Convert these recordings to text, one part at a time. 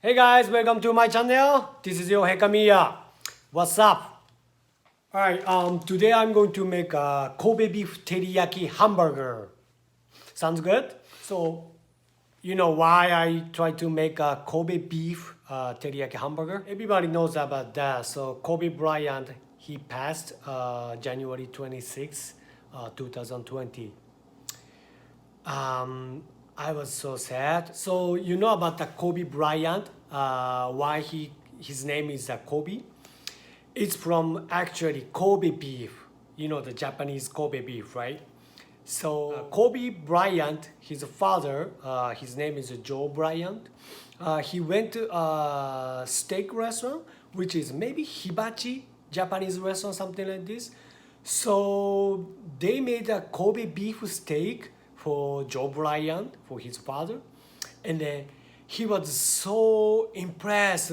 Hey guys, welcome to my channel. This is Yohei Kamiya. What's up? Alright, today I'm going to make a Kobe beef teriyaki hamburger. Sounds good? So, you know why I try to make a Kobe beef teriyaki hamburger? Everybody knows about that. So, Kobe Bryant, he passed January 26, 2020. I was so sad. So you know about the Kobe Bryant, why his name is Kobe? It's from actually Kobe beef. You know the Japanese Kobe beef, right? So Kobe Bryant, his father, his name is Joe Bryant. He went to a steak restaurant, which is maybe hibachi Japanese restaurant, something like this. So they made a Kobe beef steak for Joe Bryant, for his father, and then he was so impressed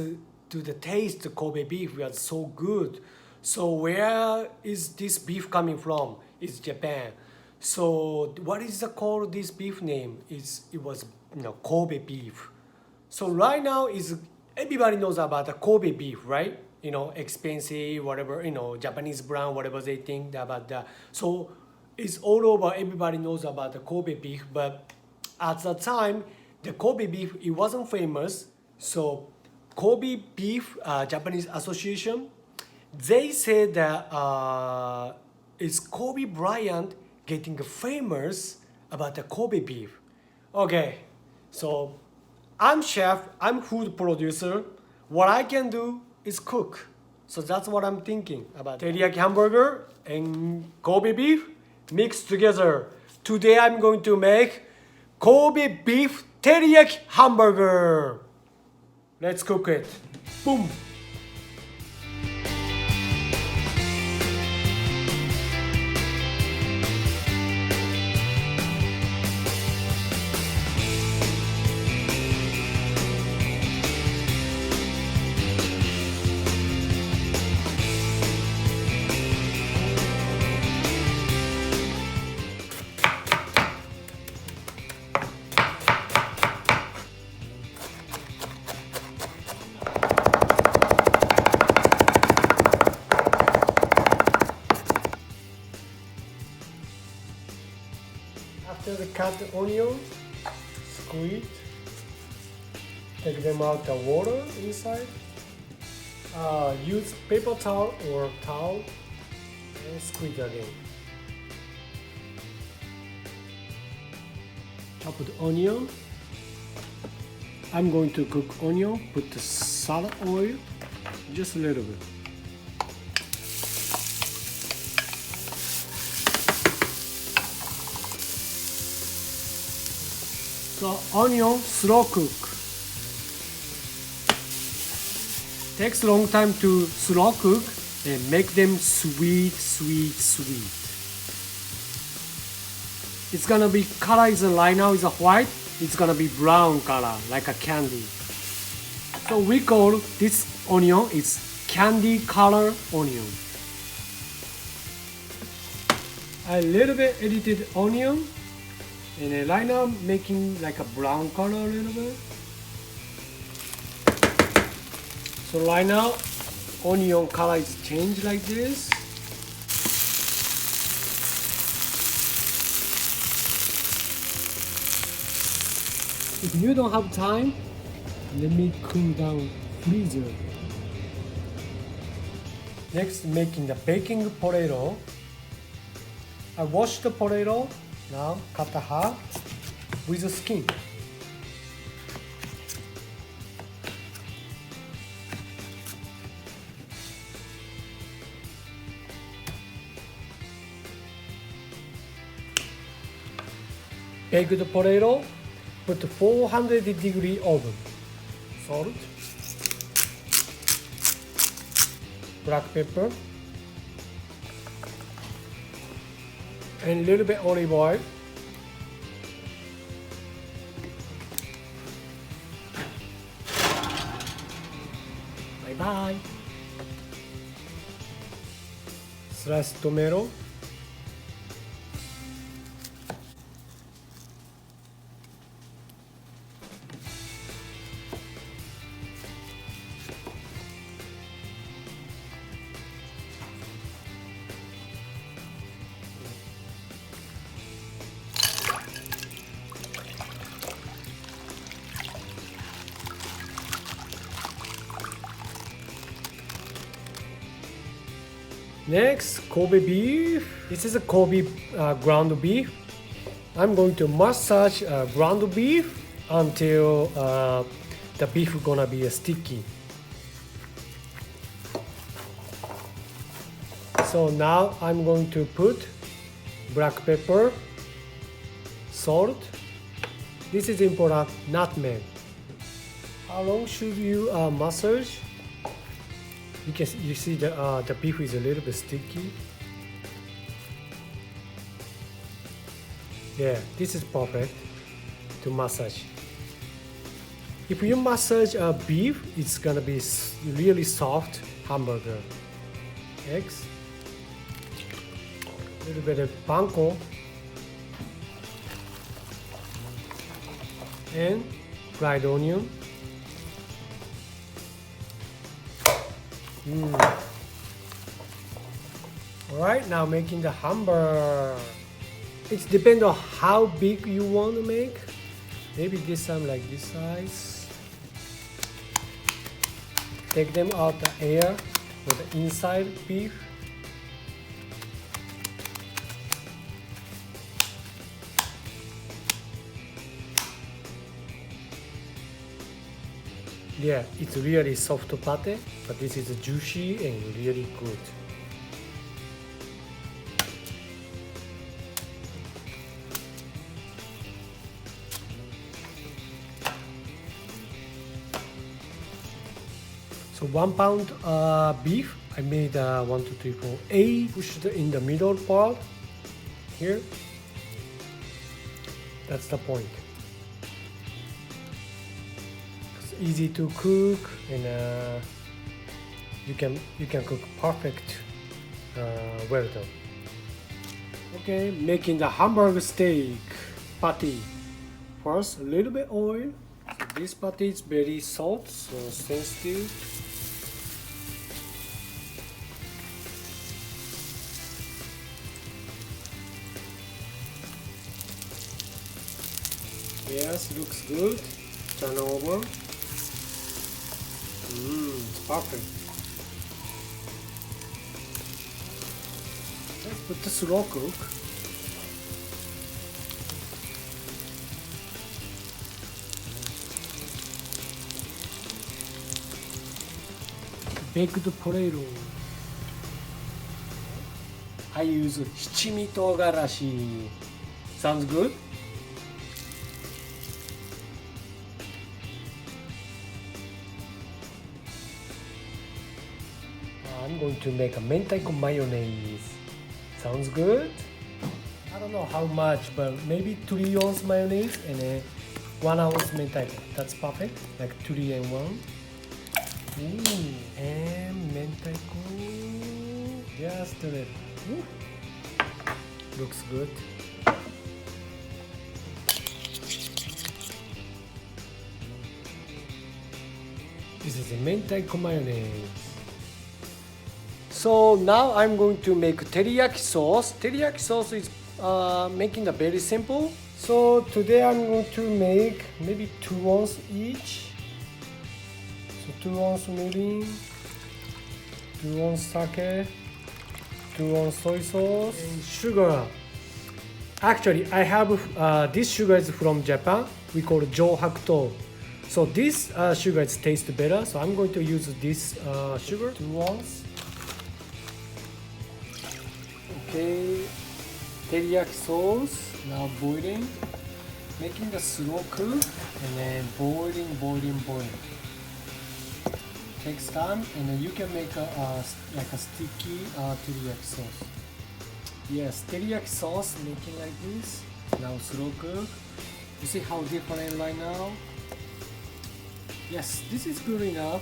to the taste of Kobe beef was so good. So where is this beef coming from? It's Japan. So what is the called this beef name? It was Kobe beef. So right now is everybody knows about the Kobe beef, right? Expensive, whatever, Japanese brand, whatever they think about that. So it's all over. Everybody knows about the Kobe beef, but at the time, the Kobe beef it wasn't famous. So Kobe Beef Japanese Association, they said that it's Kobe Bryant getting famous about the Kobe beef. Okay, so I'm chef, I'm food producer. What I can do is cook. So that's what I'm thinking about teriyaki hamburger and Kobe beef mixed together. Today I'm going to make Kobe beef teriyaki hamburger. Let's cook it. Boom. After the cut the onion, squeeze, take them out the water inside. Use paper towel or towel and squeeze again. Chop the onion. I'm going to cook onion, put the salad oil, just a little bit. So onion slow cook. Takes a long time to slow cook and make them sweet. It's gonna be color is right now is a white. It's gonna be brown color like a candy. So we call this onion is candy color onion. A little bit edited onion. And then right now I'm making like a brown color a little bit. So right now onion color is changed like this. If you don't have time, let me cool down freezer. Next, making the baking potato. I wash the potato. Now cut the half with the skin. Bake the potato, put 400-degree oven. Salt, black pepper, and a little bit olive oil. Bye. Sliced tomato. Next, Kobe beef. This is a Kobe ground beef. I'm going to massage ground beef until the beef is gonna be sticky. So now I'm going to put black pepper, salt. This is important, nutmeg. How long should you massage? Because you see the beef is a little bit sticky. Yeah, this is perfect to massage. If you massage beef, it's gonna be really soft hamburger. Eggs, a little bit of panko, and fried onion. Alright, now making the hamburger. It depends on how big you want to make. Maybe this time like this size. Take them out the air with the inside beef. Yeah, it's really soft pate, but this is juicy and really good. So 1 pound beef, I made 1, 2, 3, 4, 8 pushed in the middle part here. That's the point. Easy to cook, and you can cook perfect well done. Okay, making the hamburger steak patty. First, a little bit oil. So this patty is very soft, so sensitive. Yes, looks good. Turn over. It's perfect. Let's put the slow cook. Baked potato. I use shichimi togarashi. Sounds good? I'm going to make a mentaiko mayonnaise. Sounds good? I don't know how much, but maybe 3 ounce mayonnaise and 1 ounce mentaiko. That's perfect, like 3 and 1. And mentaiko. Just a little. Looks good. This is a mentaiko mayonnaise. So now I'm going to make teriyaki sauce. Teriyaki sauce is making it very simple. So today I'm going to make maybe 2 ounce each. So 2 ounce mirin, 2 ounce sake, 2 ounce soy sauce, and sugar. Actually, I have this sugar is from Japan. We call it Johakuto. So this sugar tastes better. So I'm going to use this sugar, 2 ounce. Okay, teriyaki sauce now boiling, making the slow cook, and then boiling. Takes time, and then you can make like a sticky teriyaki sauce. Yes, teriyaki sauce making like this. Now slow cook. You see how different right now? Yes, this is good enough.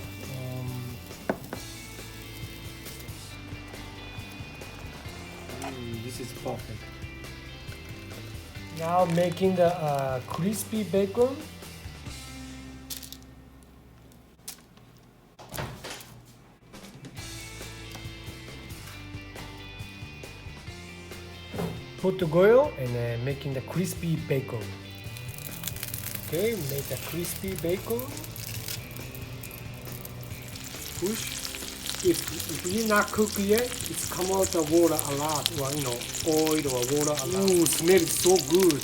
This is perfect. Now making the crispy bacon. Put the oil and then making the crispy bacon. Okay, make the crispy bacon. Push if you not cook yet, it's come out the water a lot, or oil or water a lot. Ooh, smells so good.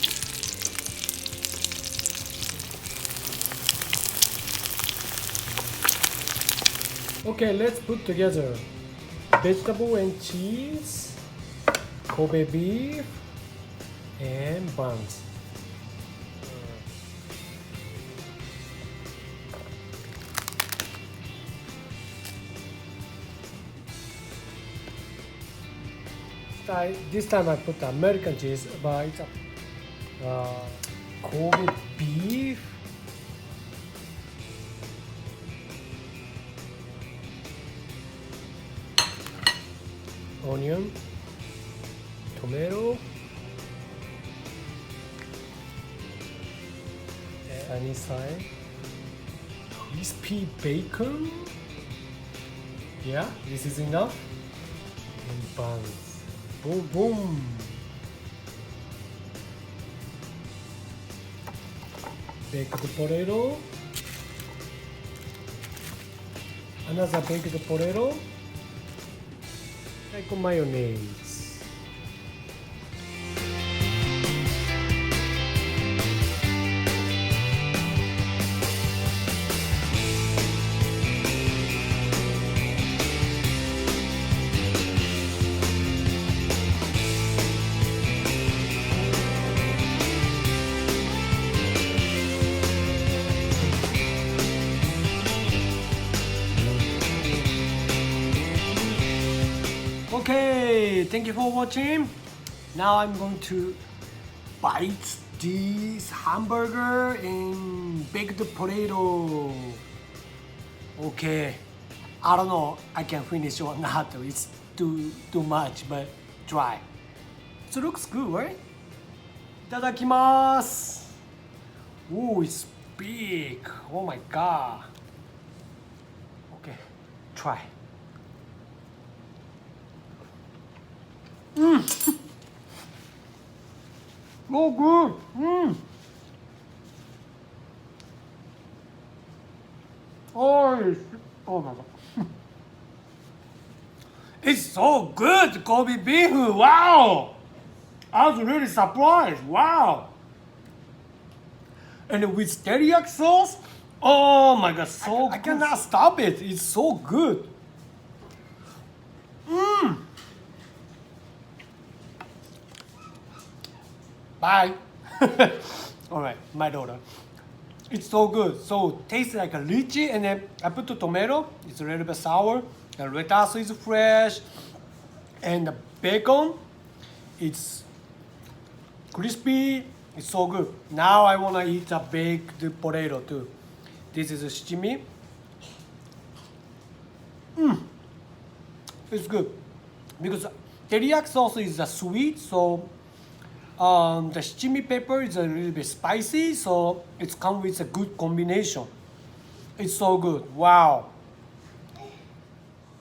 Okay, let's put together vegetable and cheese, Kobe beef, and buns. This time I put the American cheese, but it's Kobe beef. Onion, tomato, any side, crispy bacon. Yeah, this is enough. And buns. Boom, boom. Baked potato. Another baked potato. Like mayonnaise. Okay, thank you for watching. Now I'm going to bite this hamburger and baked potato. Okay, I don't know I can finish or not. It's too much, but try. So it looks good, right? Itadakimasu. Ooh, it's big. Oh my god. Okay, try. So good. Oh my god. It's so good, Kobe beef. Wow. I was really surprised. Wow. And with teriyaki sauce, oh my god, so I cannot stop it. It's so good. Bye. Alright, my daughter. It's so good. So tastes like a lychee, and then I put the tomato. It's a little bit sour. The lettuce is fresh, and the bacon, it's crispy. It's so good. Now I wanna eat a baked potato too. This is a shichimi. It's good because teriyaki sauce is a sweet, so the shichimi pepper is a little bit spicy, so it's come with a good combination. It's so good. Wow.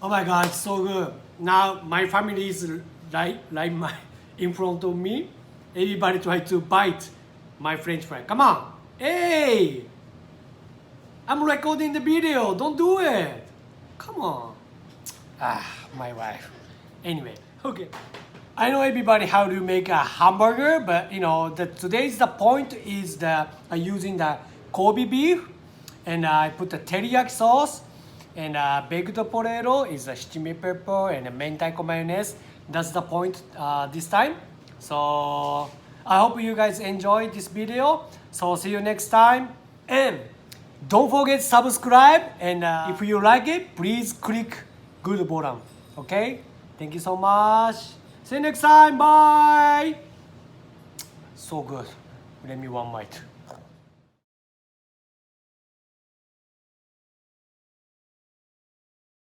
Oh my god, it's so good. Now my family is like my in front of me. Everybody try to bite my French fry. Come on. Hey! I'm recording the video. Don't do it. Come on. My wife. Anyway, okay. I know everybody how to make a hamburger, but today's the point is using the Kobe beef, and I put the teriyaki sauce, and baked potato is a shichimi pepper and a mentaiko mayonnaise. That's the point this time. So I hope you guys enjoyed this video. So see you next time, and don't forget to subscribe, and if you like it, please click good button. Okay? Thank you so much. See you next time. Bye. So good. Let me one bite.